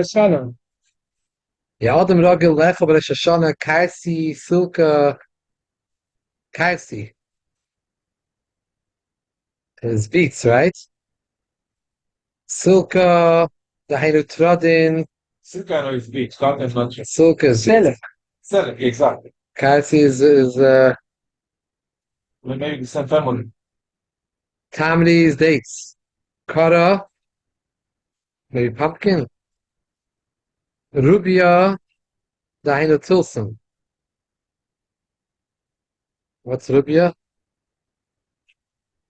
Salon. Ja, Adam Rogel Lecho Rosh Hashanah Karsi Silka Karsi is beats, right? Silka the Trodin Silka is big, not as much. Silka is Select. Select, exactly. Karsi is Well, maybe the same family. Tamri is dates. Kara, maybe pumpkin. Rubia the Tilson. What's Rubia?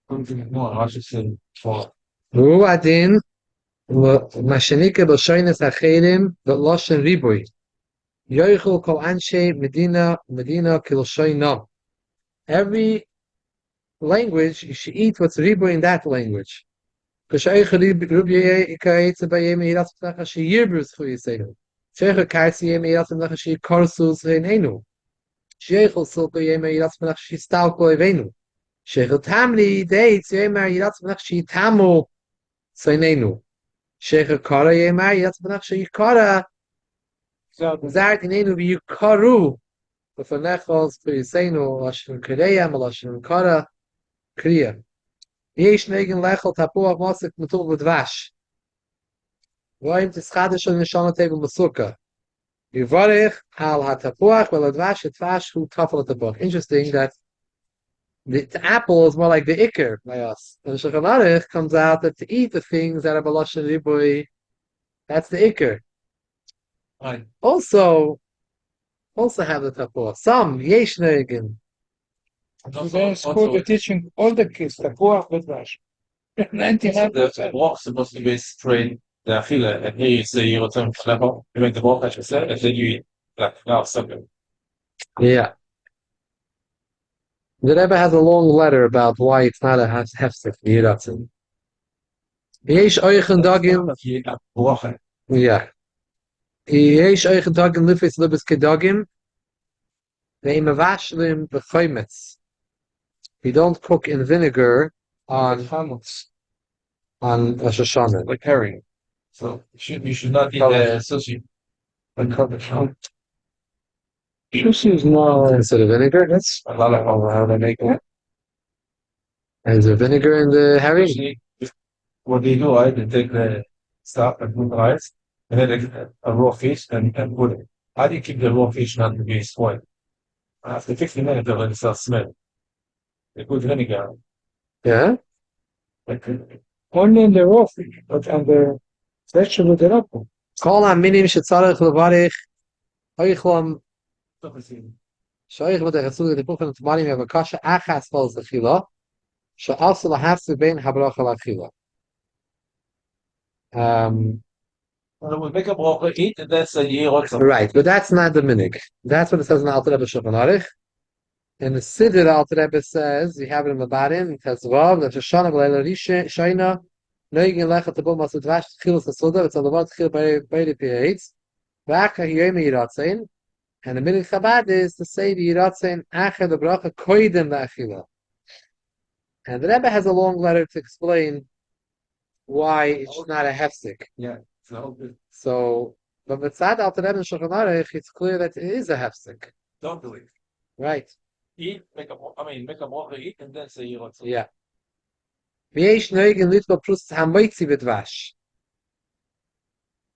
Something more, I should say, for Ruadin Mashanika B'Shoines Acherim V'Loshen Riboy. Yoichel Kol Anshe Medina Kilshoinam. Every language, you should eat what's ribu in that language. Zart inenu v'yukaru v'fanechos v'yiseinu lashon kriya malashon kara kriya. Yesh negen lechel tapuach mosik metul v'dvash. Roim tischadish on neshana table masuka. Yivarech al hatapuach v'ladvash etvash hu tafel tapuach. Interesting that the apple is more like the ikr by us. And Shulchan Aruch comes out that to eat the things that are balashon ribui, that's the ikr. right. Also have the tapuach. Some yesh negen. Today school they're teaching all the kids the poor with Rush. The 99%. walk supposed to be straight the achila, and here you say you return level, you make the walk as you said, and then you eat like now something. Yeah. The Rebbe has a long letter about why it's not a hefsek yiratzin. Yesh oichen dagim. Yeah. Yesh oichen dagim lifis libis kedagim. Ve'im avashlim b'chometz. You don't cook in vinegar on Hamels. Rosh Hashanah. Like herring. So you should not eat the sushi. Like Sushi is more Instead of vinegar, that's A lot of how they make it. and is there vinegar in the herring? usually what they do, right? They take the stuff and put the rice, and then they get a raw fish and put it. How do you keep the raw fish not to be spoiled? After 15 minutes, they'll let it start smell. They put vinegar. Yeah. Like, Only in the raw fish, but on the vegetable they're not. Kol haminim shetzarech levarich oichlam shoich v'dechasug depuchen t'marim yavakasha achas falz l'chila she'asa lahafsu bein habracha l'chila. we make a brocha, eat, and then say you want some. Right, but that's not the minig. That's what it says in the Alter Rebbe Shulchan Aruch. In the Siddur, the Alter Rebbe says, you have it in the Barim, Tezvav, that Shoshana v'leila Shaina, noigin lecha tabul masu dvash tchilas hasuda, it's on the one tchil beiri pi'etz, v'acha hiyome yiratzein, and the minig Chabad is to say the yiratzein acha the bracha koidem v'achila. And the Rebbe has a long letter to explain why it's not a hefsek. Yeah, so So, but Mitzad Alter Rebbe and Shulchan Aruch, it's clear that it is a hefsek. don't believe. Right. Eat, make a brocha, eat, and then say you want some. Yeah. V'yesh noigen litva prust hamoitzi b'dvash.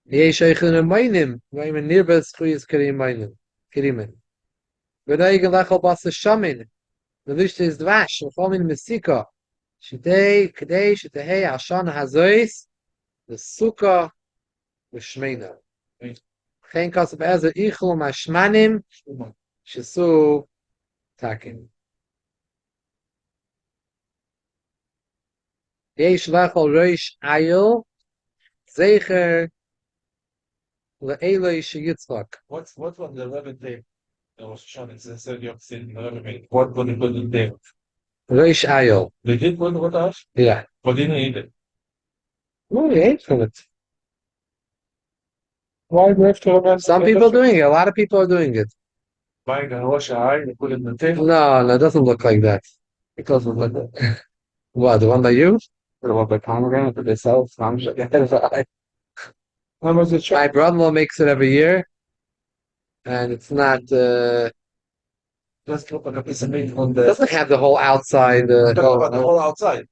V'yesh eichen amoinim, v'ayim nirbes chuyis kirimen. V'noigen lechol basa shamin, v'lishte is dvash, v'chomin mesika, shidei, k'dei, shetehei, ashana hazois, v'suka, v'shmeina. Chen kasav ezer ichlu mashmanim, shesu takin. Yesh lechol roish ayil, zecher, le'eloi sheyitzchak. What was the 11th day? That was shown in the 30th sin, the 11th day. What did they put in there? Roish ayil. They did put what else? Yeah. But they didn't eat it. No, you ate from it. Why do we have to remember? Some people are doing it. A lot of people are doing it. Buying a Rosh Hashanah, they put it in the table. No, it doesn't look like that. It doesn't look like that. What, the one that you? Or what by pomegranate that they sell? How was the My shop? brother-in-law makes it every year, and it's not. Let's look at a piece of meat on It the. doesn't have the whole outside. Talk about the whole outside.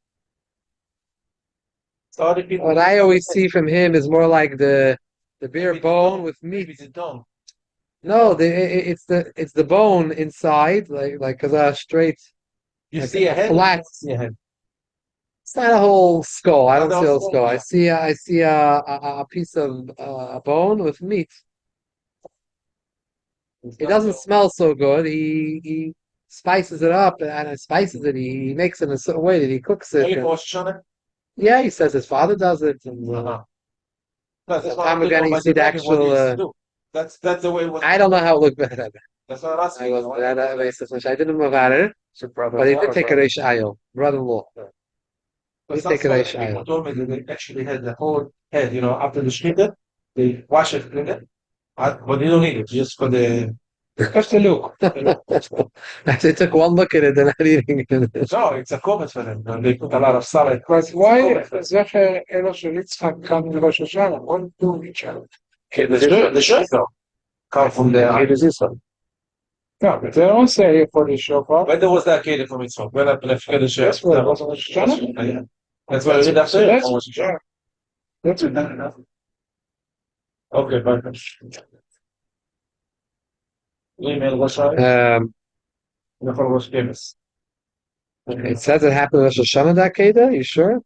So other people. What I always see from him is more like the bare Maybe bone with meat. Maybe they don't. No, it's the bone inside, like a straight. You Like see a head. flat. Yeah. It's not a whole skull. I Not don't the see a whole whole skull. skull, yeah. I see a piece of bone with meat. It doesn't smell so good. He spices it up and spices it. He makes it in a certain way that he cooks it. Are you And- Rosh Hashanah? yeah, he says his father does it. And, Uh-huh. No, that's what time I'm again, talking you about see the the what he actual. used to do. That's the way it was. I don't know how it looked better. That's what I'm asking. I didn't know about it, but he did take a Reish Ayo, brother-in-law. But He some take a Reish people Ayo. told me that they actually had the whole head, after the shkita, they wash it, clean it, but you don't need it, just for the. Just a look. They took one look at it, they're not eating it. No, it's a comment for them. And they put a lot of salad. But why Zecher Elo Shel Yitzchak come to Rosh Hashanah? What do each other? The shofar come from the Akedah Zisra. No, but they don't say for the shofar. When there was the Akedah from Yitzchak? When I forget the That's shofar. what it was on Rosh Hashanah. Yeah. That's why we did after it. Yeah. That's enough. Okay, perfect. Email was right. Was famous. It says it happened Rosh Hashanah that Keda. You sure?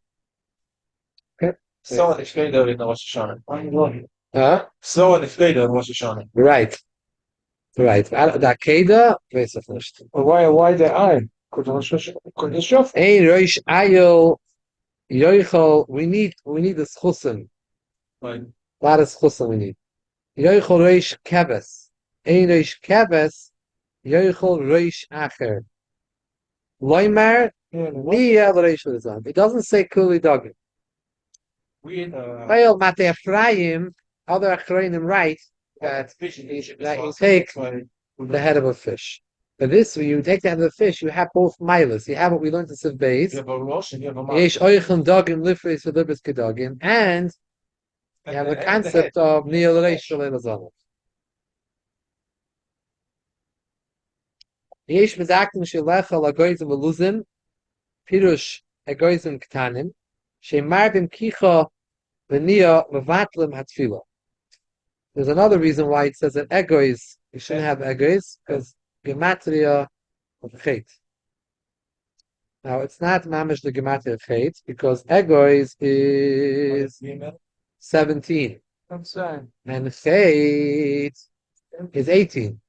So an Akedah in Rosh Hashanah. Huh? So an Akedah in Rosh Hashanah. Right. The Keda. Wait a first. Why the eye? Could the shofar? Ein Rosh Ayo Yoichol. We need the schusim. Right. A lot of schusim we need. Yoichol Rosh Kebes. Ein Rosh Kebes. Yoichol Rosh Acher. Loimar. It doesn't say Kuli Dogim. Well, Mate Ephraim, other Achroinim write that you take the head of a fish. But this, when you take the head of the fish, you have both milas. You have what we learned in Siv Beis. Yesh oichem dogim lifreis v'libes kedogim, and you have the concept of niyal reish shalei lazanav. Yesh medaktim shelecha lagoyzim v'luzim, pirush egoyzim ketanim, shemarbim kicha v'niya mevatlim hatfila. There's another reason why it says that egoiz, you shouldn't have egoiz, because gematria of chet. Now, it's not mamish the gematria of chet, because egoiz is 17. I'm saying. And chet is 18.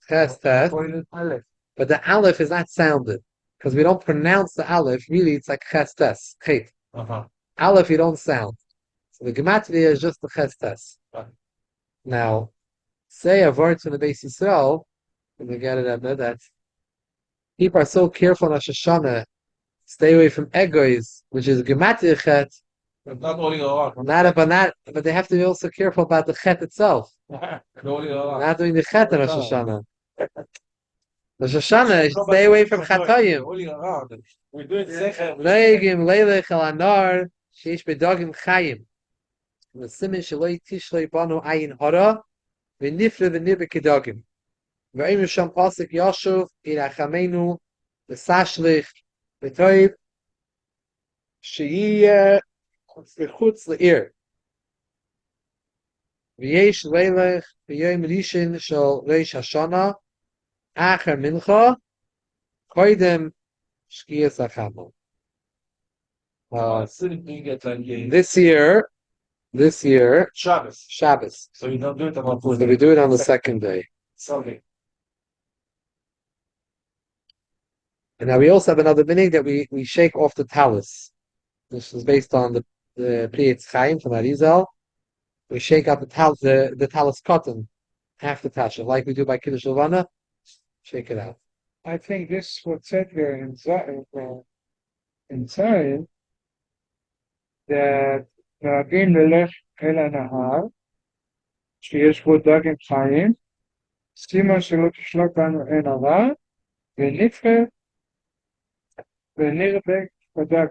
Test. But the aleph is not sounded, because we don't pronounce the aleph. Really, it's like chestes, chet. Aleph, you don't sound. So the gematria is just the chestes. Now, say a word from the Beis Yisrael, and we get it at that people are so careful on Rosh Hashanah, stay away from egois, which is gematria chet. Not only a But they have to be also careful about the chet itself. Not doing the chet in Rosh Hashanah. Rosh Hashanah, stay away from chatayim. We do it second. Leigim leilech al anar sheish bedogim chayim. The simin shaloi tishrei banu ayin hara v'nifre v'nirbe kedogim. V'ayim sham pasik yashuv irachamenu v'sashlich v'toiv sheyiyeh v'chutz le'ir. V'yesh leilech v'yoyim rishin shal reish hashana acher mincha koidem shkiyas achamo. This year, Shabbos. So you don't do it on So we do it on the second day. Sunday. And now we also have another minhag that we shake off the talus. This is based on the Pri Etz Chaim from Arizal. We shake out the talus cotton, half the tasha, like we do by Kiddush Levana. Shake it out. I think this is what's said here in Zion, that נוהגים ללך אל הנהר, שיש בו דגים חיים, סימן שלא תשלוט בנו עין הרע, ונרבה בדג.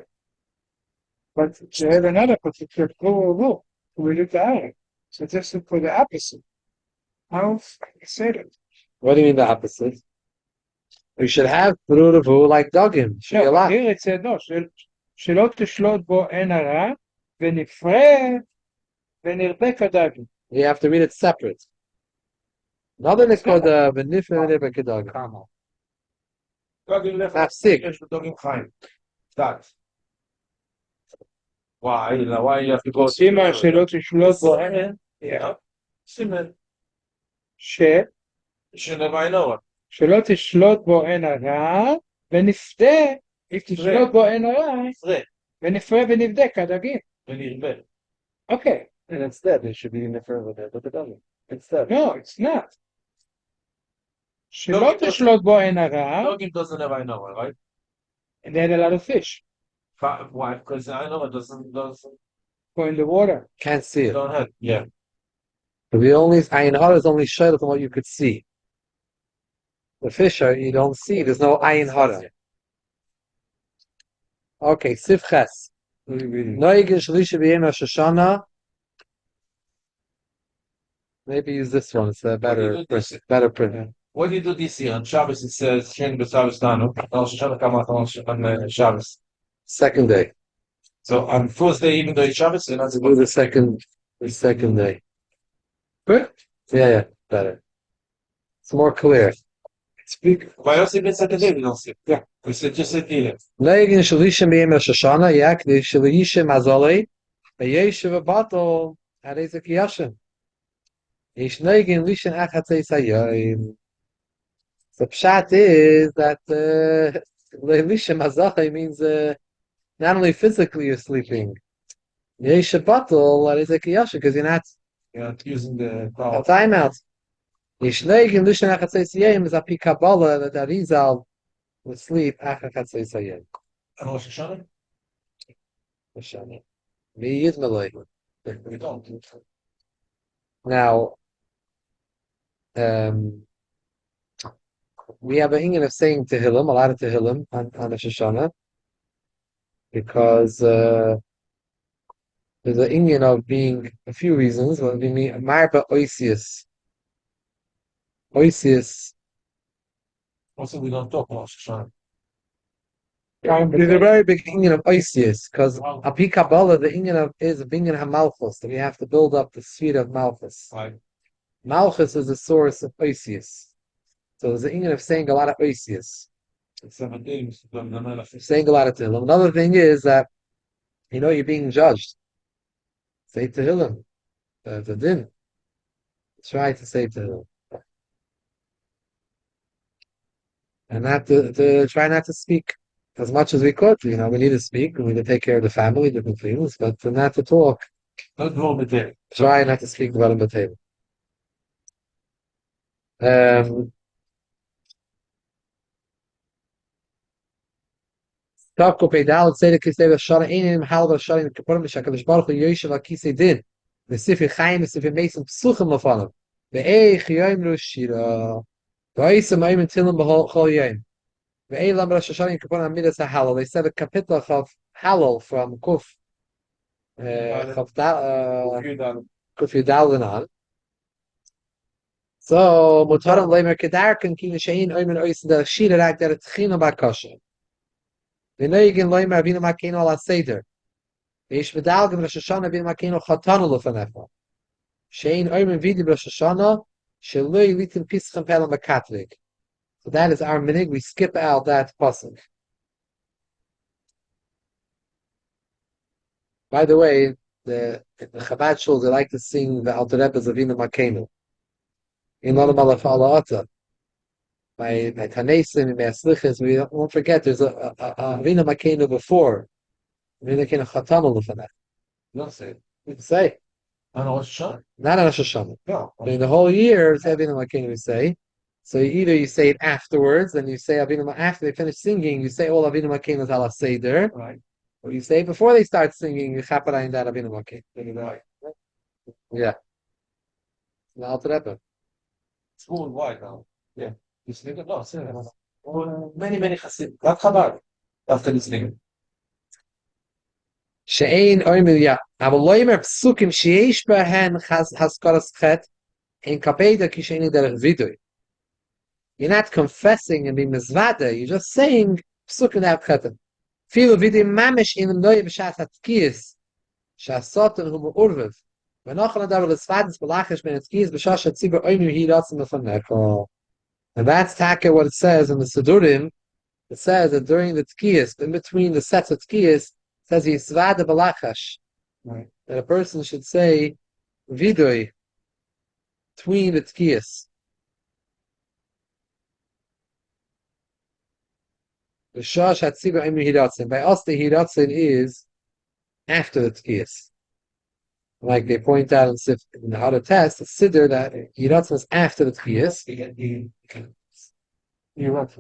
But they have another particular rule. with the iron. So just for the opposite. How I said it. What do you mean the opposite? We should have Bruravu like Duggan. Should be a No, lot. here it said no, שלא תשלוט בו עין הרע, ונפרה ונרבה כדגים. You have to read it separate. Another Nikoda, Benifra Nirba Kedagim. דוגים לך, Mafsik. יש דוגים חיים. That. Why? Why you have to go? סימן שלא תשלוט בו עין, Yeah. Simen. ש... Shouldn't I know it? שלא תשלוט בו עין הרע, ונפדה, if תשלוט בו עין הרע, Fre. ונפרה ונבדה כדגים. ונרבה. Okay, And instead, they should be in the further there, but it doesn't. Instead. no, it's not. שלא תשלוט בו עין הרע, Dogim doesn't have I know it, right? and they had a lot of fish Why? Because I know it doesn't go in the water. Can't see it. don't have. Yeah. But the only Ayin Hara is only shayla from what you could see. The fish you don't see. There's no Ayin Hara. Okay, Sifches. Noigin Shalisha B'Yem Shoshana. Maybe use this one. It's a better print. What do you do this year? On Shabbos it says Shen B'Shabbos Nanu. On Shoshana come out on Shabbos. Second day. So on first day, even though it's Shabbos, you're not To do the second day. Good. Yeah, better. It's more clear. Speak. Why else even second day we don't see? Yeah. We said just said here. Noigin Shalisha B'Yem Shoshana. Yakdi Shalisha Mazalei. Yeshiva Bato. Arezek Yashin. Ish Noigin Lishan Achatzei Sayoim. The pshat is that Lisha Mazalei means not only physically you're sleeping. Yeshiva Bato. Arezek Yashin because you're not Using the a power. timeout. Yishnegin Lishan Achatzei Sayoim is a pi Kabbalah that the Arizal would sleep Achatzei Sayoim. And Rosh Hashanah? Me Yizmalei. We don't. Now, we have an inyan of saying Tehillim, a lot of Tehillim on Rosh Hashanah, because there's an inyan of being a few reasons. One would be Marba Oisius. Also, we don't talk Rosh Hashanah. There's a very big inyan of Oisius, because Api Kabbalah, the inyan of is Binyan HaMalchus, that we have to build up the sphere of Malchus. Right. Malchus is the source of Oisius. So there's an inyan of saying a lot of Oisius. 17. Saying a lot of Tehillim. Another thing is that, you're being judged. Say Tehillim. The din. Try to say Tehillim. And not to try not to speak as much as we could. We need to speak, we need to take care of the family, different things, but not to talk. Not wrong with that. Try not to speak about the table. Tavko Peidal Tzedek Kisei Shana Einim Halva Shana Kapurim Shakadosh Baruch Hu Yoshev Akisei Din V'Sifri Chaim V'Sifri Mesim Psuchim Lefanov Ve'eich Yoim Roshira V'Oisem Ayim Tilim B'Chol Yoim Ve'elam Rosh Hashanah Kapurim Amidas HaHalal. They said a kapitel of Halal from Kuf Kuf Yudal Lenan. So Mutaram Leimer Kedarkan Kina Shein Oymen Ois the Shirak that it's Chino Bakasha. The Neigin Leimer Avinu Makeno Ala Seder. The Ish Vidalgim Rosh Hashanah Avinu Makeno Chatanu Lefanefa. Shein Oymen Vidi Rosh Hashanah Shelui Litin Pischem Pelam Bakatrik. So that is our minig. We skip out that pasuk. By the way, the Chabad shuls, they like to sing the Alter Rebbe's Avinu Makenu. In Olam Alaf Ala'ata. By Tanesim, by Aslichas, we won't forget there's a Avinu Makenu before. Avinu Makenu Chatamu Lefanech. You don't say it. We say. On Rosh Hashanah? Not on Rosh Hashanah. No. During the whole year, it's Avinu Makenu we say. So either you say it afterwards, and you say Avinu after they finish singing, you say all Avinu Makenu is Ala Seder. Right. Or you say before they start singing, you chapara in that Avinu Makenu. Right. Yeah. The Alter Rebbe. It's worldwide now. Yeah. You see it? No, say it. Many Chassidim. Not Chabad. After this thing. She'ein oimil ya. Aber loimer psukim sheyesh behen haskaras chet in kapeda kisheini derech vidui. You're not confessing and being mizvada, you're just saying psukim that chetem. Filo vidui mamish in loy b'shat hatkiyis she'asoten hu me'urviv. V'nochel adav l'svadis b'lachish ben hatkiyis b'shash hatziba oimil hi ratzim mefaneko. And that's taka what it says in the Sidurim. It says that during the tkiyas, in between the sets of tkiyas, it says yisvada balachash. Right. That a person should say vidui between the tkiyas. The shash hatziba emu hiratzin. By us, the hiratzin is after the tkiyas. Like they point out in the other test, the siddur that hiratzin is after the tkiyas. No.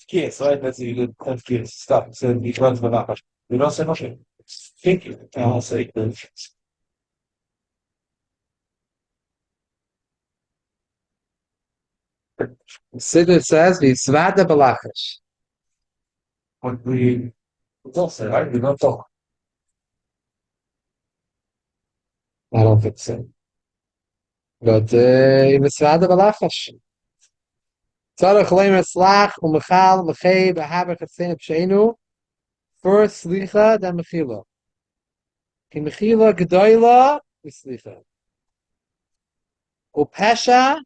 Tkiyas, right? That's a good tkiyas. Stop. So he runs balachash. You don't say nothing. Thank you. I'll say Siddur says yisvada balachash. But we don't say, right? We don't talk. I don't think so. But yisvada balachash. Tzarech leimer slach umechal mechei b'haber chetzein p'sheinu. First slicha, then mechila. Ki mechila gedoyla v'slicha. Upesha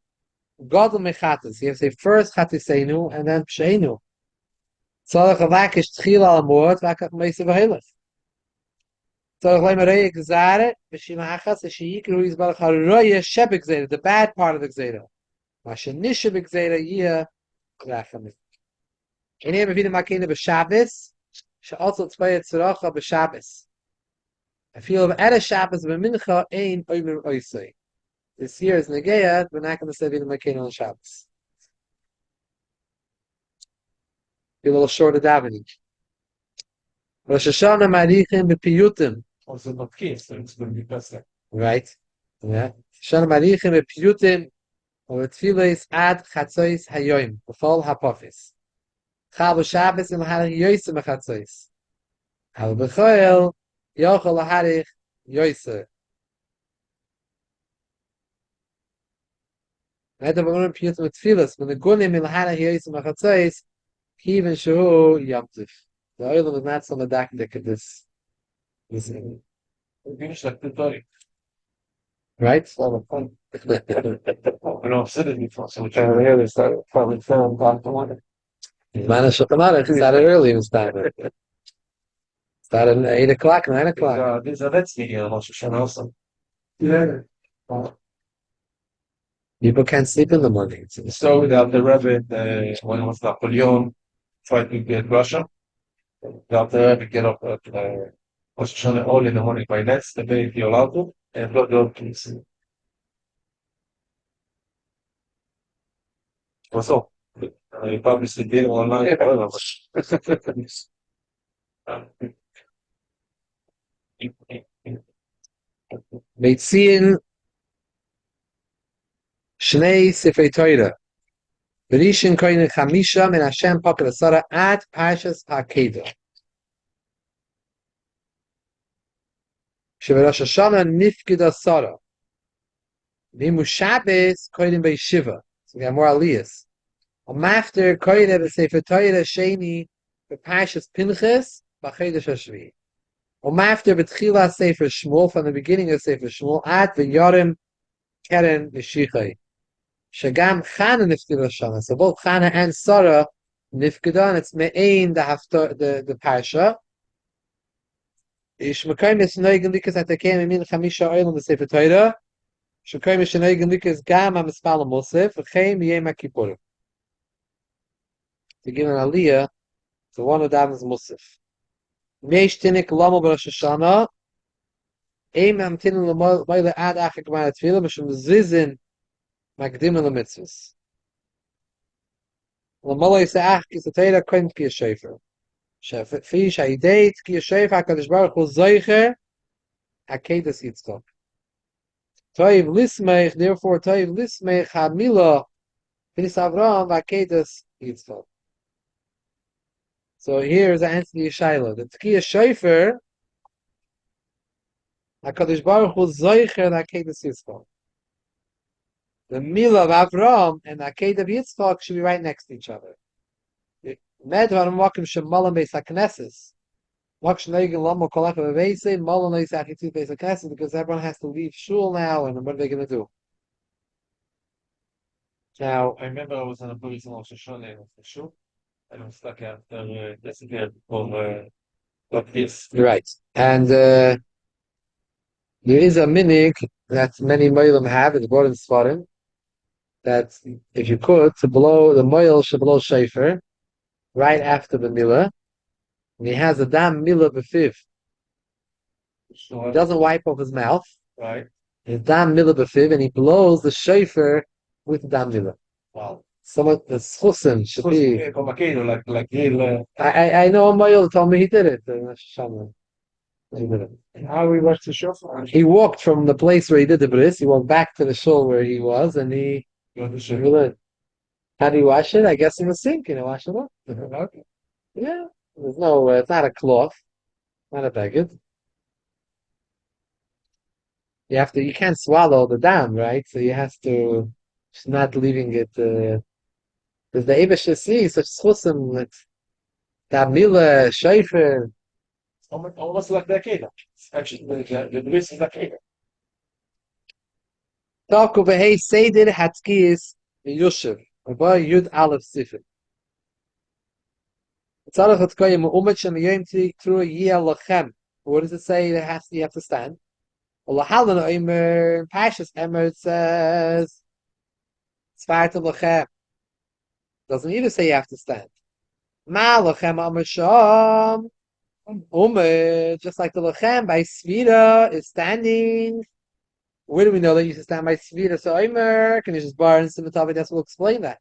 gadol mechatas. You have to say first chatiseinu and then p'sheinu. Tzarech avakish tchila al mord v'akach meisa v'helech. Tzarech leimer rei gzare v'shima achas v'shiyikru yizbarach haroye shebek zera, the bad part of the gzera. Mashenisha bek zera yia krachamit. Enem avida makina b'Shabbos. Also tzvaya tzaracha b'Shabbos. I feel of at a Shabbos b'mincha ein oimer oisei. This year is negeya, we're not going to say v'ina makina on Shabbos. Be a little short of davening. Rosh Hashanah marichim b'piyutim. Also not tkiyas, so it's going to be better. Right? Yeah. Hashanah marichim b'piyutim or tfilos ad chatzois hayoim b'chol hapofis. Chal b'Shabbos im harich yoyse mechatzois. Hal b'choel yochel harich yoyse. Right, but we're piyutim with tfilos. When the gunim im harich yoyse mechatzois, even shehu yamtiv. The oil is not so medactic at this. Finish like the story. Right? And I've said it before, so which I really started probably film back to one. Man of Shulchan started early this time. Started at 8 o'clock, 9 o'clock. There's a let's video on Rosh Hashanah also. Yeah. People can't sleep in the morning. So that the Rebbe, when it was Napoleon, tried to get Russia, that the Rebbe get up at Rosh Hashanah early in the morning by nets, the day if you're allowed to, and blood the old kids. What's up? You probably see it online. I don't know. Meitzin Shnei Sifrei Torah. Berishin Koine Chamisha Min Hashem Pakal Asara Ad Parshas HaKedah. Sheverosh Hashanah Nifkida Sara. Vimu Shabbos Koine Beishiva. So we have more aliyahs. After Koine B'Sefer Torah Sheni B'Parshas Pinchas B'Chedesh HaShvi. After B'Tchila Sefer Shmuel, from the beginning of Sefer Shmuel, Ad V'Yorim Keren V'Shichai. Shagam Chana Nifkida Shana. So both Chana and Sarah Nifkida, and it's Me'ain the Parsha. Ishmakayim is Noigan Likas at the Kem Min Chamisha Oilam the Sefer Torah. Shakayim is Noigan Likas Gam Amispala Mosef, V'Chaim Yem HaKippur. To give an aliyah to one of Davin's Musaf. Meish Tinik Lama B'Rosh Hashanah. Eim Amtinin L'Moyle Ad Achik Gemara Tefillah, Mishum Zizin Magdim L'Mitzvahs. L'Moyle Yisa'ach Kisatayra Koin Tki Yishefer. Shafi Sha'idei Tki Yishefer HaKadosh Baruch Hu Zoicher HaKedas Yitzchak. Toiv Lismeich, therefore Toiv Lismeich HaMila Finis Avram HaKedas Yitzchak. So here's the answer to Yishayla. The Tkiya Shofar, HaKadosh Baruch Hu Zoicher and Akedas Yitzchak. The Mila of Avram and the Aked of Yitzchak should be right next to each other. Medvar Makim Shemalam Beis HaKnesses. Because everyone has to leave shul now, and what are they going to do? Now, I remember I was on a police in Rosh Hashanah for sure, and I was stuck after yesterday for like this. right. And there is a minig that many moilim have, it's brought in Svarim, that if you could, to blow, the moil should blow shofar right after the milah, and he has a dam milah b'fiv. So, He doesn't wipe off his mouth. right? His dam milah b'fiv, and he blows the shofar with the dam milah. Wow. Some of the schusim should be. Like real. I know a moil told me he did it. He did it. And how he was the shofar? He walked from the place where he did the bris. He walked back to the shul where he was, and he really. How do you wash it? I guess in the sink. Wash it up. Yeah. There's no. It's not a cloth, not a baguette. You have to. You can't swallow the dam, right? So you have to. Just not leaving it. Because the Eibush see such schusim. It's Tamila, Shofar. Almost like the Akeda. Actually, the bris is Akeda. Talk over hey Seder Hatkis Yusuf. About Yud Aleph Sifir. Tzarech Hatkoyim Umet Shem Yom Tikru Yia Lachem. What does it say that you have to stand? Lahalan Omer Pashas Emer says Tzvart Lachem. Doesn't either say you have to stand. Ma Lachem Amar Sham Umer, just like the Lachem by Svira is standing. Where do we know that you should stand by Svira? So Omer, can you just bar and Simatavi? That's will explain that.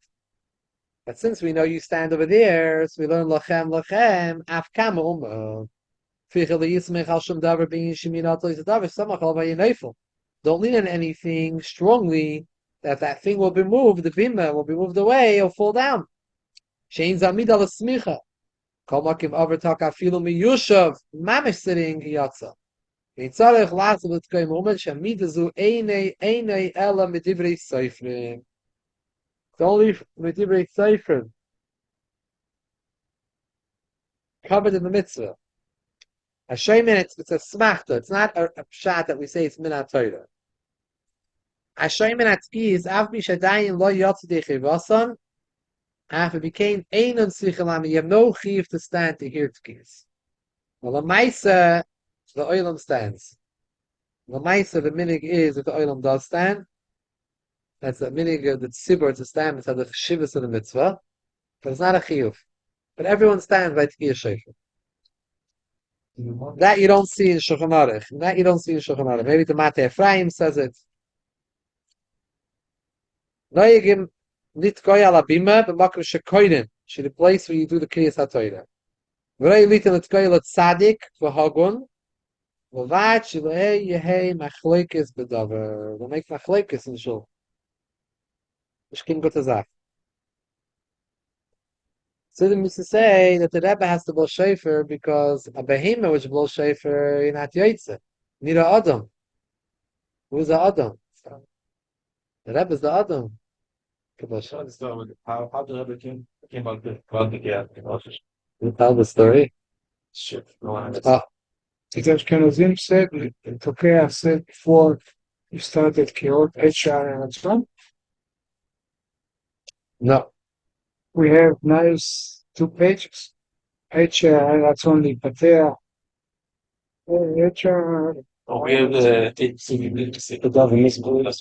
But since we know you stand over there, so we learn Lachem Lachem Afkam Umer. Don't lean on anything strongly that thing will be moved, the bima will be moved away or fall down. Shein zamida l'smicha. Kol makim overtalk afilu miyushav mamish sitting yatsa. Yitzarech lasav l'tkoy moment shamidazu einei ela medivrei seifrim. It's only medivrei seifrim covered in the mitzvah. A shaymin, it's a smachta. It's not a pshat that we say it's min ha-Torah. A shaymin atzki af bishadayin lo yotzidei chivasan. After it became einon sichalam, you have no chiv to stand to hear tkis. Well, the maisa, the oilam stands. The maisa, the minig is if the oilam does stand. That's the minig of the tzibur to stand. It's the chshivas of the mitzvah, but it's not a chiv. But everyone stands by tkiyah shofar. That you don't see in Shulchan Aruch. Maybe the Mate Ephraim says it. Noyegim nitkoy ala bima b'makom shekoydim. Should the place where you do the Kriyas HaTorah. V'rei litin nitkoy la tzadik v'hagun. V'vat shilei yehei machlekes b'davar. We'll make machlekes in Shul. Mishkin gotazach. So they used to say that the Rebbe has to blow shofar because a behemoth which blows shofar in not yoytze. Need a Adam. Who's the Adam? The Rebbe is the Adam. How the Rebbe came about the gap? You tell the story. Shit. Because Kenozim said, Tokea said before you started Kiot, HR and so on. No. We have nice 2 pages. HR, that's only Patea. HR. We have the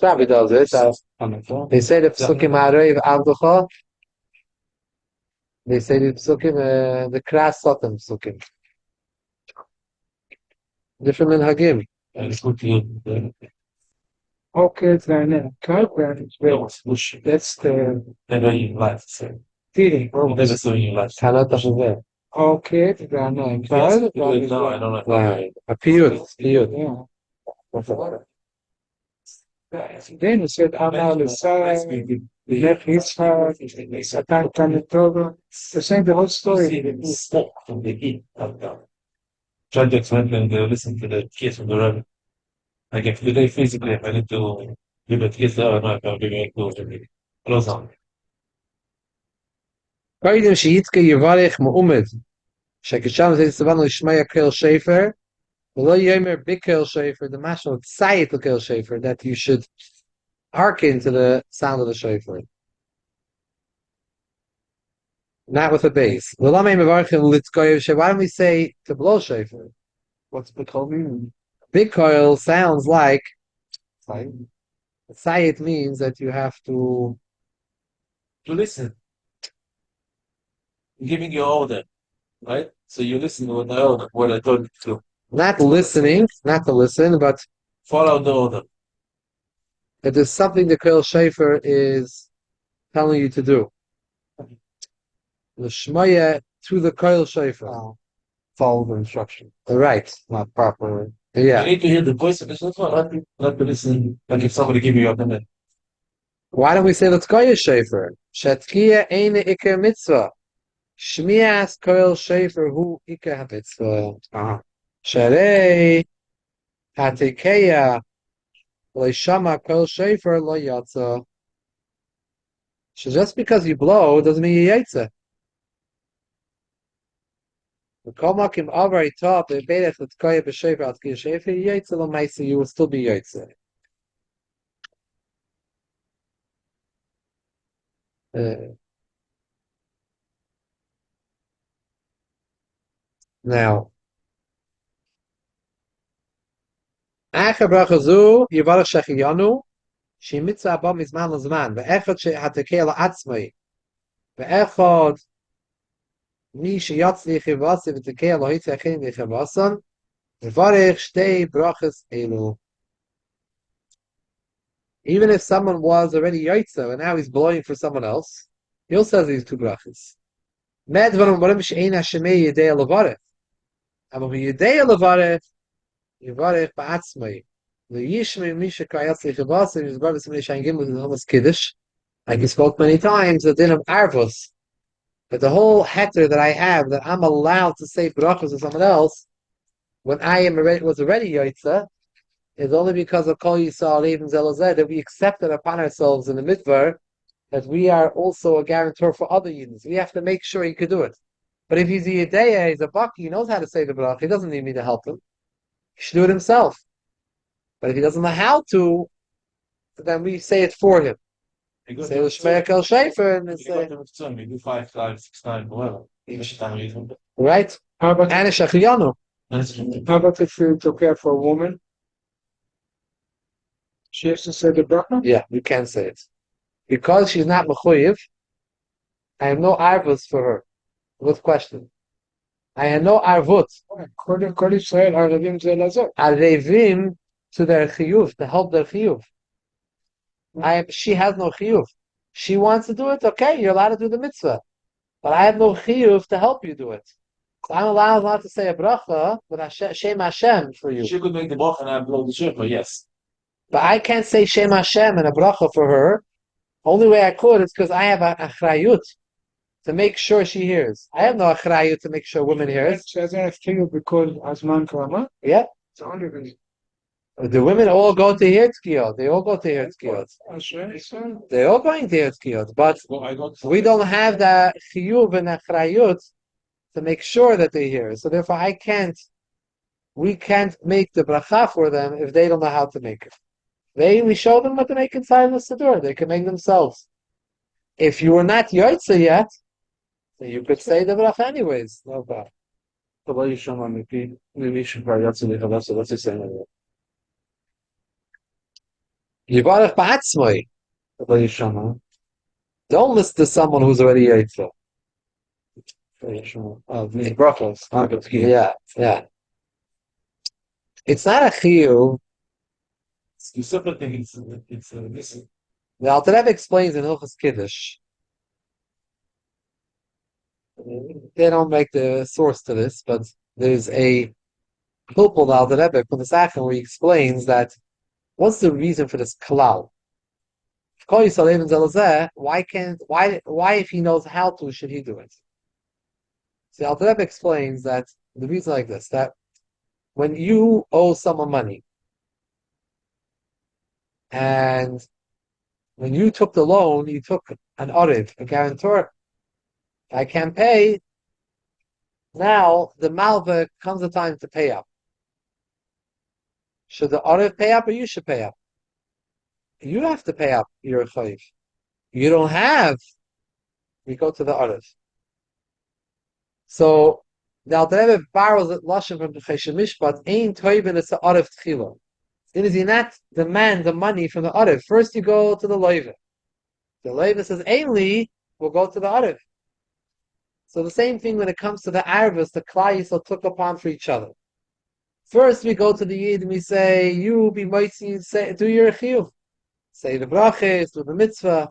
Probably does it. They say the psukim ha'arei v'avducha. They say the psukim, the kras sotem psukim. Different minhagim. Okay, then that's the theory. Kanat HaShaveh. Okay, then No, I don't know. A piyut. Then he said, Amal Isai, Lech Yitzchak, Satan came over. They're saying the whole story. Smoke from the heat of God. Try to explain and listen to the kids from the Rebbe. Like if today physically, if I need to give the kids that or not, I'll give it to me. Close on. קודם שיתקה יברך מאומד, שכשם זה יסבנו לשמוע קהל שפר, ולא יאמר בקהל שפר, the mashal tzayit לקהל שפר, that you should hearken to the sound of the shofar. Not with a bass. Why don't we say to blow shofar? What's the call meaning? Big coil sounds like Fine. tzayit means that you have to listen. I'm giving you order, right? So you listen to what I order, what I told you to. not listening, not to listen, but Follow the order. that there's something the coil shofar is telling you to do. The shmaya to the coil shofar. Follow the instruction. Right. Not proper. Yeah. You need to hear the voice of the shofar, not to listen like if somebody give you a minute. Why don't we say let's go shofar? Shatkiya eine ikar mitzvah. Shmias koil shofar hu ikar mitzvah. Sharei hatekeya leishama koil shofar lo yatsa. So just because you blow doesn't mean you yatsa. The komakim already taught the bedech let's go b'shofar al tkiya shofar yatsa lo ma'isa, you will still be yatsa. Now, Acha bracha zu yivarach shechiyanu she mitzvah abba mizman l'zman ve'echad shehatekei la'atzmai ve'echad mi sheyatzli chivasi v'tekei lohitzi achin v'chivasan yivarach shtei brachas elu. Even if someone was already yotza and now he's blowing for someone else, he also has these two brachas. Med v'nom she'ein hashemei yidei levarech. Aber yidei levarech Yivarech ba'atzmai. L'yishmei misha kayatzli chavasa yizbar v'simei shayin gimel in almost kiddush. Like we spoke many times, the din of arvus. But the whole heter that I have, that I'm allowed to say brachas to someone else, when I was already yotza, is only because of Kol Yisrael Even Zelazeh that we accepted upon ourselves in the mitzvah that we are also a guarantor for other yidens. We have to make sure he could do it. But if he's a yedeya, he's a baki, he knows how to say the brach, he doesn't need me to help him. He should do it himself. But if he doesn't know how to, then we say it for him. Say L'shmeya Kel Shefer and say You do 5 times, 6 times, whatever. Each time you do. right. How about And a shachiyanu. if you took care for a woman? She has to say the bracha? Yeah, you can say it. Because she's not mechuyev, I have no arvus for her. Good question. I have no arvut. According to Israel, Arevim Zelazot. Arevim to their chiyuv, to help their chiyuv. She has no chiyuv. She wants to do it, okay, you're allowed to do the mitzvah. But I have no chiyuv to help you do it. So I'm allowed not to say a bracha with Shem Hashem for you. She could make the bracha and I blow the shofar, yes. But I can't say Shem Hashem and a bracha for her. Only way I could is because I have a achrayut to make sure she hears. I have no achrayut to make sure women hears. She doesn't have to because Azman Krama. Yeah. It's the only reason. The women all go to hear tkiyot. They all go to hear tkiyot. They're all going to hear tkiyot. But we don't have the chiyuv and achrayut to make sure that they hear. So therefore we can't make the bracha for them if they don't know how to make it. We show them what to make inside the Siddur. They can make themselves. If you were not Yoitza yet, then you could say the bracha anyways. No problem. Yivarech ba'atzmai. Don't listen to someone who's already Yoitza. Yeah. It's not a chiyuv. You separate thing, it's missing. The Alter Rebbe explains in Hilchos Kiddush. They don't make the source to this, but there's a Hilpul the Alter Rebbe from the Sachem where he explains that what's the reason for this klal? Why if he knows how to, should he do it? So Alter Rebbe explains that the reason like this, that when you owe someone money, and when you took the loan, you took an oriv, a guarantor. I can't pay. Now the malva comes the time to pay up. Should the oriv pay up or you should pay up? You have to pay up your chayiv. You don't have. You go to the oriv. So the Alter Rebbe borrows it lashon from the Chesed Mishpat. Ein toivin it's the oriv tchila. It is you not demand the money from the oriv. First you go to the loiva. The loiva says ainli, we'll go to the oriv. So the same thing when it comes to the arvus, the Klal Yisrael took upon for each other. First we go to the Yid and we say, you be mighty, say do your chiyuv. Say the brachas, do the mitzvah.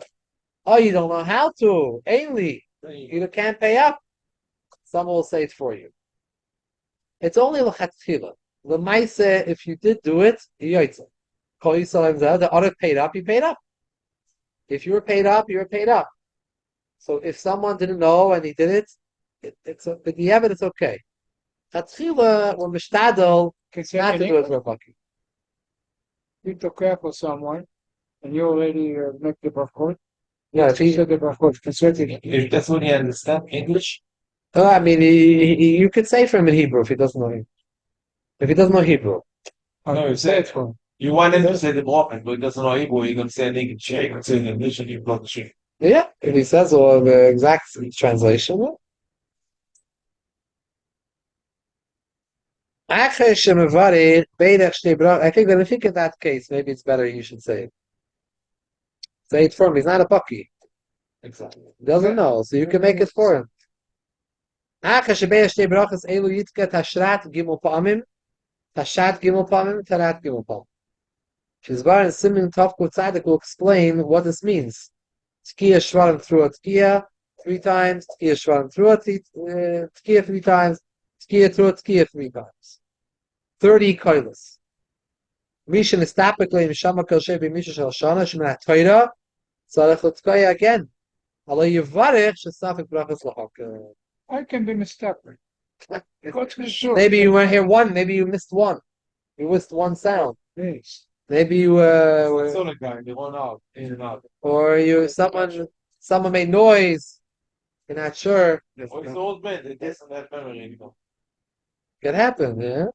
Oh, you don't know how to. Ainly. You can't pay up. Someone will say it for you. It's only l'chatchila. L'maise, if you did do it, yoytze. Kol Yisrael, the other paid up, he paid up. If you were paid up, you were paid up. So if someone didn't know and he did it, but the evidence okay. Chatchila or mishtadel not to do it for lucky. You took care for someone, and you already make the brachot. Yeah, if he said the brachot, concerted. If that's what he understands English, I mean, you could say for him in Hebrew if he doesn't know. If he doesn't know Hebrew. no, you say it for him. You want him to say the Mormon, but he doesn't know Hebrew, you're going to say in English, you're going to say in English, and you block the shit. Yeah, if he says the exact translation. I think that if you get that case, maybe it's better you should say it. Say it for him. He's not a bucky. Exactly. He doesn't know, so you can make it for him. Tashat Gimel Pamim, Tarat Gimel Pamim. Shizbar and Simin Tavkut Tzadik will explain what this means. Tkiya Shvarim through a Tkiya 3 times, Tkiya Shvarim through a Tkiya 3 times, Tkiya through a Tkiya 3 times. 30 koilas. Mishan is tapically in Shama Koshe be Misha Shal Shana, Shemana Toira, Tzarech L'Tkaya again. Allah Yivarech, Shesafik Brachas L'Chok. I can be mistaken. Go to the shul. Maybe you weren't here one, maybe you missed one. You missed one sound. Yes. Maybe you It's all a guy, they run out, in and out. or someone made noise. You're not sure. Oh, it's old man, they doesn't have memory anymore. It happened, yeah.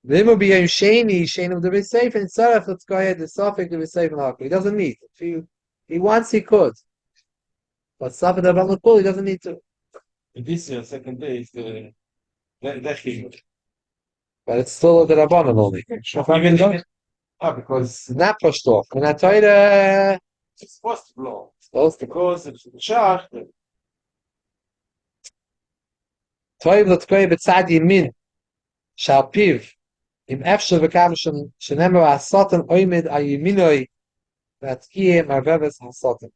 Then will be a sheni of the safe and Sarah let's go ahead the suffix to be safe and Hakli. He doesn't need. If he wants he could. But Safed Rabban Kul, he doesn't need to. This year, second day is the But it's still the Rabbanon only. because It's not pushed off. And I tell you it's supposed to blow. supposed to Because it's the shach, Toiv L'Tkoi B'tzad Yimin Shal Piv Im Efshel V'kam Shenemer HaSotan Oimid Ayiminoi V'Atkiye Marveves HaSotan.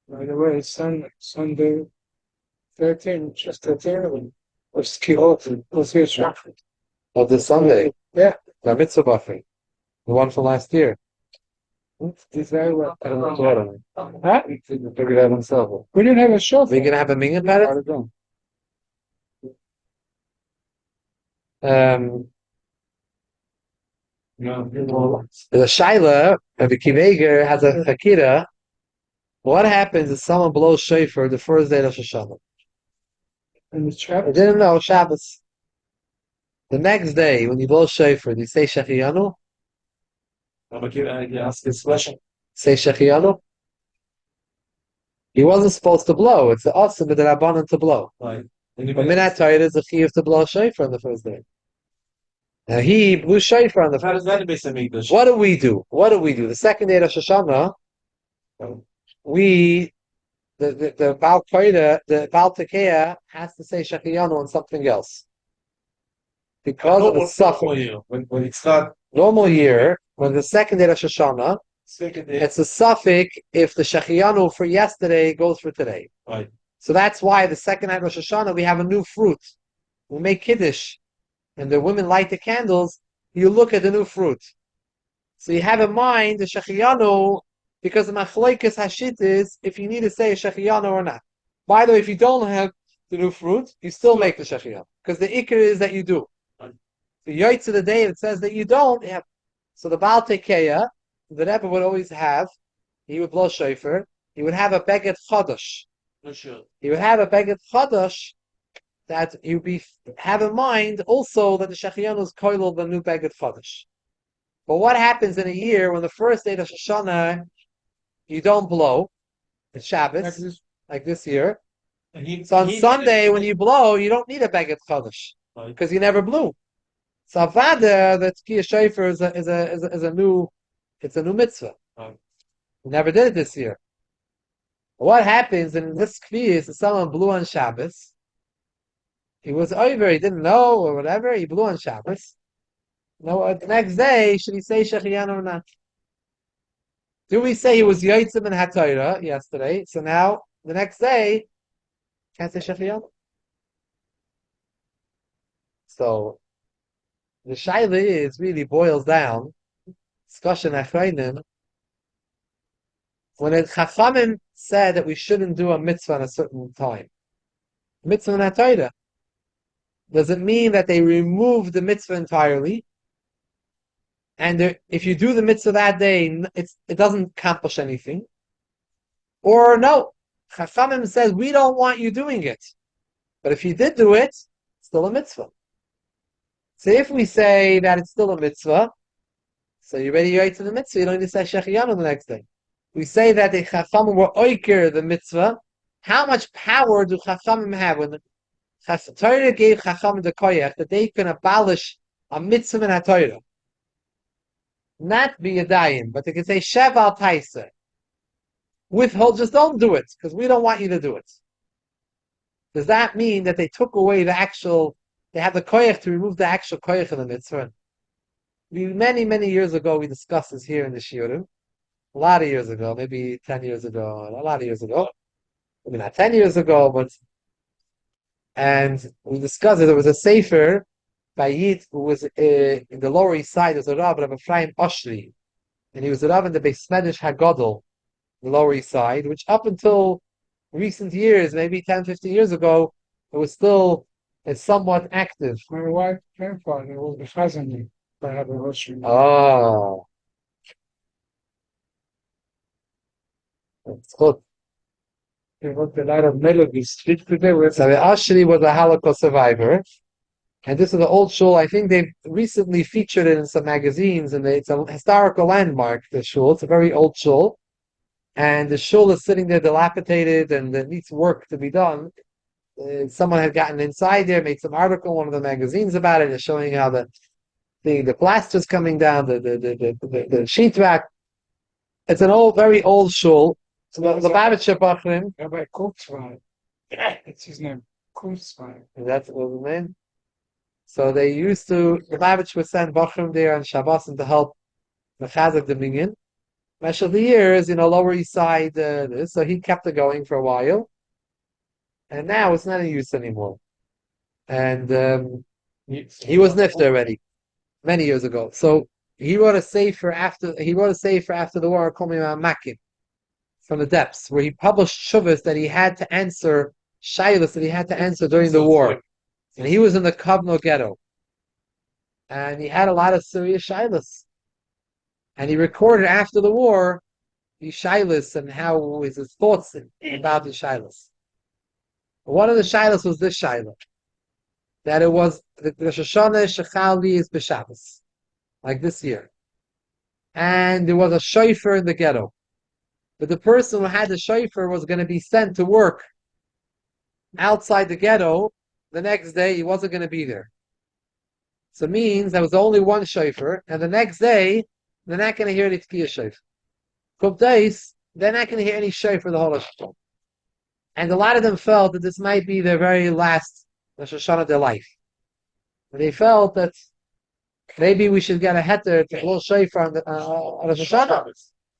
By the way, Sunday 13, just 13, was Skihot, was here Shachrit. Of this Sunday. Yeah. The mitzvah buffet. The one from last year. This very well. I don't know what I mean. Huh? He figured it out himself. We didn't have a show. We're gonna have a minyan about it? Pardon. The Shaila, Rabbi Kiveger has a Hakira. What happens if someone blows shofar the first day of Rosh Hashanah? And the I chapter. didn't know Shabbos. The next day, when you blow shofar, do you say Shechiyanu? I ask this question. Say Shechiyanu? He wasn't supposed to blow. It's the awesome but the Rabbanan to blow. Right. But Minat Torah is a chiyuv to blow shofar on the first day. Now he blew shofar on the How first does that day. make some English? What do we do? The second day of Rosh Hashanah, the Baal Koida, the Baal Tekeah has to say Shechiyanu on something else. Because of the suffix. When it's not Normal year, when the second day of Rosh Hashanah, second day, it's a suffix if the Shechiyanu for yesterday goes for today. right. So that's why the second night of Rosh Hashanah, we have a new fruit. We make Kiddush, and the women light the candles. You look at the new fruit. So you have in mind the Shechiyanu, because the Machlokes Hashit is if you need to say a Shechiyanu or not. By the way, if you don't have the new fruit, you still make the Shechiyanu, because the Iker is that you do. The Yoitz of the day, it says that you don't have. So the Baal Tekeya, the Rebbe would always have, he would blow shofar, he would have a Beged Chodosh. He would have a Beged Chodosh that you have in mind also that the Shechiyanu is koilel the new Beged Chodosh. But what happens in a year when the first day of Shoshana you don't blow, it's Shabbos, like this year. So on Sunday when you blow, you don't need a Beged Chodosh because you never blew. So Avada, the Tkiyah Shofar is a new mitzvah. We never did it this year. What happens in this Kfiyah is someone blew on Shabbos. He was over, he didn't know or whatever, he blew on Shabbos. No, the next day, should he say Shechiyanu or not? Do we say he was Yotzim and HaTorah yesterday? So now, the next day, can't say Shechiyanu. So, the Shaila is really boils down, discussion Achrayim, when the Chachamim said that we shouldn't do a mitzvah at a certain time. Mitzvah and HaTorah. Does it mean that they remove the mitzvah entirely? And if you do the mitzvah that day, it doesn't accomplish anything. Or no, Chachamim says, we don't want you doing it. But if you did do it, it's still a mitzvah. So if we say that it's still a mitzvah, so you're ready to the mitzvah, you don't need to say Shechiyanu the next day. We say that the Chachamim were oiker the mitzvah. How much power do Chachamim have when the Torah gave Chachamim the koyach that they can abolish a mitzvah in a Torah? Not be a daim, but they can say Shev al Taisa. Withhold, just don't do it, because we don't want you to do it. Does that mean that they took away the actual, they have the koyach to remove the actual koyach of the mitzvah? Many, many years ago, we discussed this here in the Shiurim. A lot of years ago, maybe 10 years ago, a lot of years ago. Maybe not 10 years ago, but, and we discussed it. There was a sefer by Yid who was in the Lower East Side. There's a Rav, Rav Ephraim Oshri, and he was a Rav in the Beis Medrash Hagadol, the Lower East Side, which up until recent years, maybe 10, 15 years ago, it was still somewhat active. My wife, grandfather, was the Chazani by Rabbi Oshri. Oh. It's good. He wrote a lot of melodies. Speak today with So Ashri was a Holocaust survivor. And this is an old shul. I think they've recently featured it in some magazines, and it's a historical landmark, the shul. It's a very old shul. And the shul is sitting there dilapidated, and it needs work to be done. Someone had gotten inside there, made some article in one of the magazines about it, and showing how the plaster's coming down, the sheetrock. It's an old, very old shul. So the Lubavitcher Bachrim. Rabbi Kurzweil. That's his name. Kurzweil. That's what the name. So they used to, the Lubavitch would send Bachrim there on Shabbos to help the Chazak the Minyan. Mesh of the years, Lower East Side, so he kept it going for a while. And now it's not in use anymore. And he was nifter already, many years ago. So he wrote a sefer after the war called Makim, from the depths, where he published shuvas that he had to answer, shaylas that he had to answer during the war. And he was in the Kovno ghetto. And he had a lot of serious shaylas. And he recorded after the war these shaylas and how was his thoughts about the shaylas. One of the shaylas was this shayla, that it was the Shoshana Shechali is b'Shabbos, like this year. And there was a shofar in the ghetto. But the person who had the shofar was going to be sent to work outside the ghetto. The next day, he wasn't going to be there. So it means there was only one shofar, and the next day, they're not going to hear the Tkiyah shofar. Couple days, they're not going to hear any shofar the whole Hashanah. And a lot of them felt that this might be their very last Rosh Hashanah of their life. And they felt that maybe we should get a heter to blow shofar on Rosh Hashanah.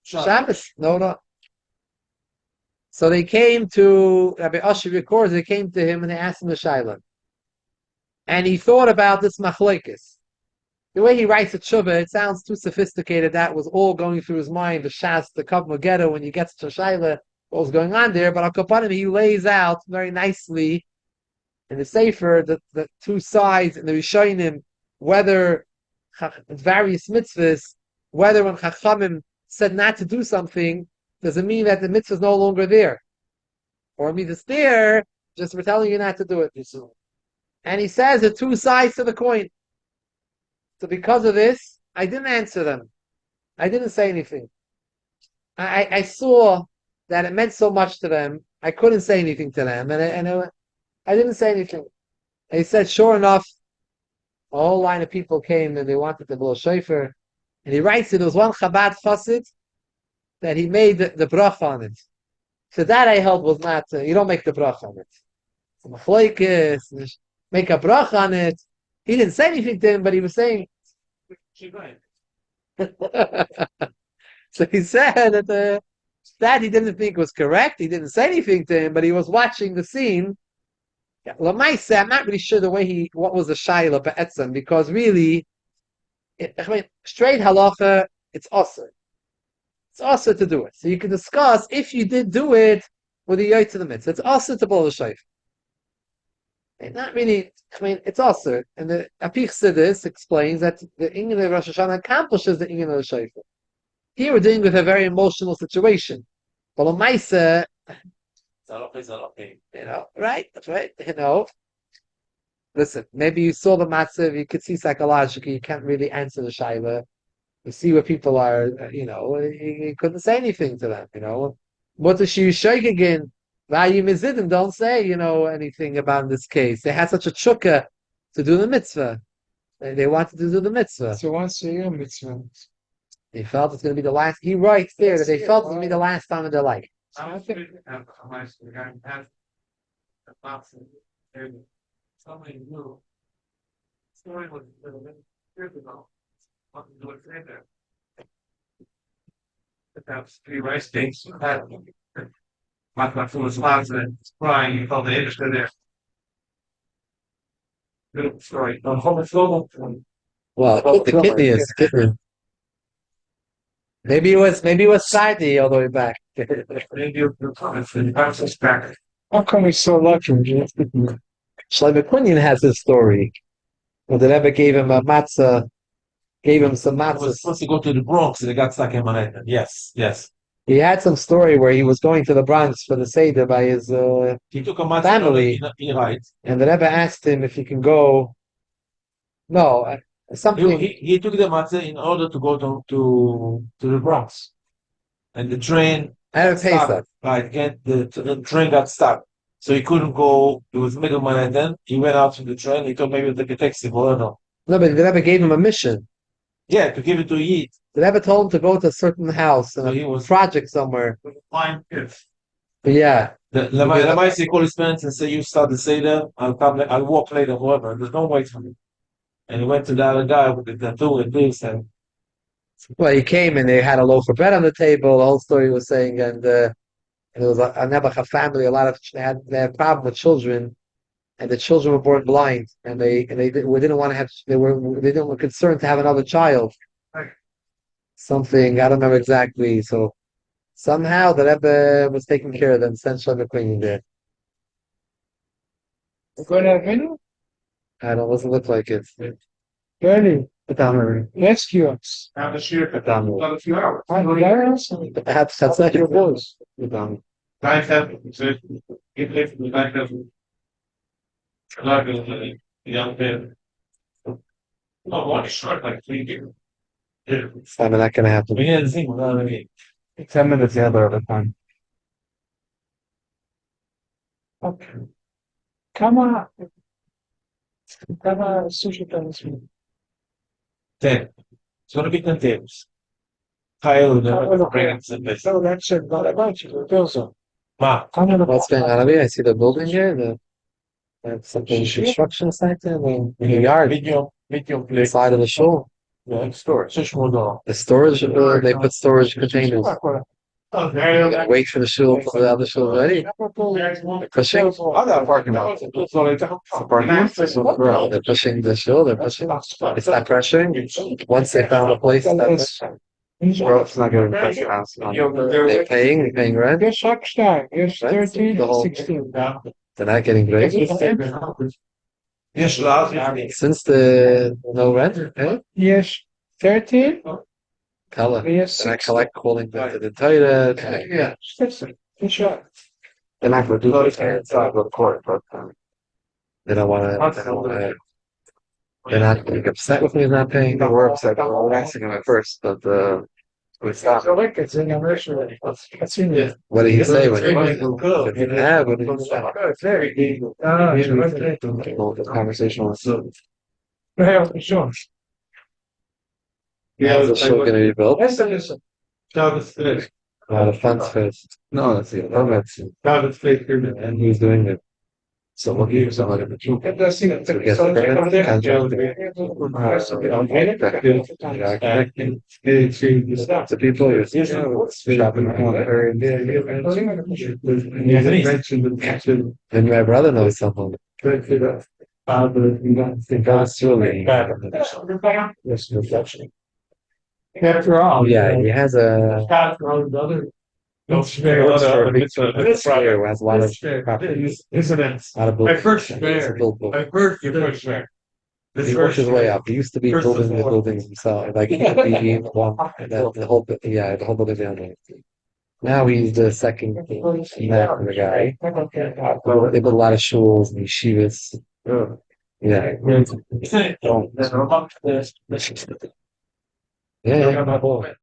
Shabbos. No. So they came to, Rabbi Ashi records, they came to him and they asked him the Shaila. And he thought about this machlokes. the way he writes a tshuva, it sounds too sophisticated. That was all going through his mind, the shas, the kav ghetto, when he gets to Shaila, what was going on there. But Al Kapanim, he lays out very nicely in the Sefer the two sides, and the Rishonim, whether various mitzvahs, whether when Chachamim said not to do something, doesn't mean that the mitzvah is no longer there. Or it means it's there, just we're telling you not to do it. And he says the two sides to the coin. So because of this, I didn't answer them. I didn't say anything. I saw that it meant so much to them. I couldn't say anything to them, and I didn't say anything. And he said, sure enough, a whole line of people came and they wanted to blow shofar. And he writes it was one Chabad Chassid that he made the brach on it. So that I held was not, you don't make the brach on it. So make a brach on it. He didn't say anything to him, but he was saying. So he said that he didn't think was correct. He didn't say anything to him, but he was watching the scene. Lamaisa, I'm not really sure what was the shayla be'etzem, because really, straight halacha, it's also. It's also to do it. So you can discuss if you did do it with the yoy to the mitzvah. It's also to blow the shayf. Not really, it's also. And the Apich Sidis explains that the Inyan of Rosh Hashanah accomplishes the Inyan of the shayf. Here we're dealing with a very emotional situation. But Lamaisa, right? That's right. Listen, maybe you saw the matzah, you could see psychologically, you can't really answer the shayla. You see where people are, you couldn't say anything to them, What does she shake again? Value mizidim, don't say, anything about this case. They had such a chukka to do the mitzvah. They wanted to do the mitzvah. So once a year mitzvah. They felt it's going to be the last. He writes there that they felt it's going to be the last time in their life. I think somebody knew story was years ago. What to do it later. Perhaps 3 rice cakes. My fool was laughing, crying, he felt the interest in there. Good story. Well, the kidney is kidney. Maybe it was Saidi all the way back. Maybe your comments and bounces back. How come he's so lucky? Shlomo Kunyan has this story. Well, the Rebbe gave him some He was matzah. supposed to go to the Bronx and they got stuck in Manhattan. Yes. He had some story where he was going to the Bronx for the Seder by his He took a matzah family, and the Rebbe asked him if he can go. No, something. He took the matzah in order to go to the Bronx, and the train Pesach. Right, the train got stuck, so he couldn't go. It was middle Manhattan. He went out from the train. He thought maybe he'll take a taxi. Well, no. No, but the Rebbe gave him a mission. Yeah, to give it to Yid. The Rebbe told him to go to a certain house and So a project somewhere. Fine gift. Yeah. The Lamaisi called his parents and said, "You start the Seder. I'll walk later, whatever. There's no wait for me." And he went to the other guy with the tattoo and this, and Well, he came and they had a loaf of bread on the table. The whole story was saying, and it was a Nebuchadnezzar family. A lot of they had a problem with children, and the children were born blind, and they didn't want to have. They were concerned to have another child. Something I don't remember exactly. So somehow the Rebbe was taking care of them. Sent Shlomo Kunyan there. You're going to have minute? I don't. Doesn't look like it. Really? Perhaps Rescue us. now the year Adam. got a few hours. that's not your voice. 9:7. So he played for the 9:7. Like a young man. No, one is short, like 3 years. Yeah. It's not going to happen. We didn't think without any. 10 minutes the other time. Okay. Kama sushi tanis. 10. It's going to be 10 tables. Kyle, the brands and this. So that's it. Not about you. Also. Ma, What's going on over here? I see the building here. That's something construction site there. In the yard, medium place. side of the shul. Yeah, storage. Just more door. The storage. They put storage containers. gotta wait for the shul till the other shul is ready. They're pushing. I'm not parking out. They're pushing the shul. They're pushing. It's not pressuring. Once they found a place, that's It's not gonna impress your house. they're paying rent. Yes, Hochstein. Yes, Right? 13, The whole- 16. They're not getting paid. Yes, Since the no rent, okay? Yes, 13. Kala. Yes, And I 16. collect calling them to the Torah. Yeah, 16. Good shot. They're not gonna do it inside of the court, but They don't want to. They're not getting upset with me not paying. they were upset. They were asking them at first, but we stopped. So like it's in the nursery. It's in there. What did he say when Yeah. what did he say? Good, very good. Ah, it's okay. The conversation was Yeah, sure. how's the show going to be built? Listen. The funds first. No, that's it. Permits. And who's doing it? So looking for someone to do It does seem to get the permit. The people you're shopping around. Then my brother knows someone. After all. Yeah, he has a works for a big player who has a lot of properties. Isn't it? A lot of My buildings. first He's a fair. builder. My first fair. He worked his way up. He used to be building the buildings himself, like he could be one, the whole building down there. Now he's the second in that for the guy. They build a lot of shuls and yeshivas. Yeah. Yeah.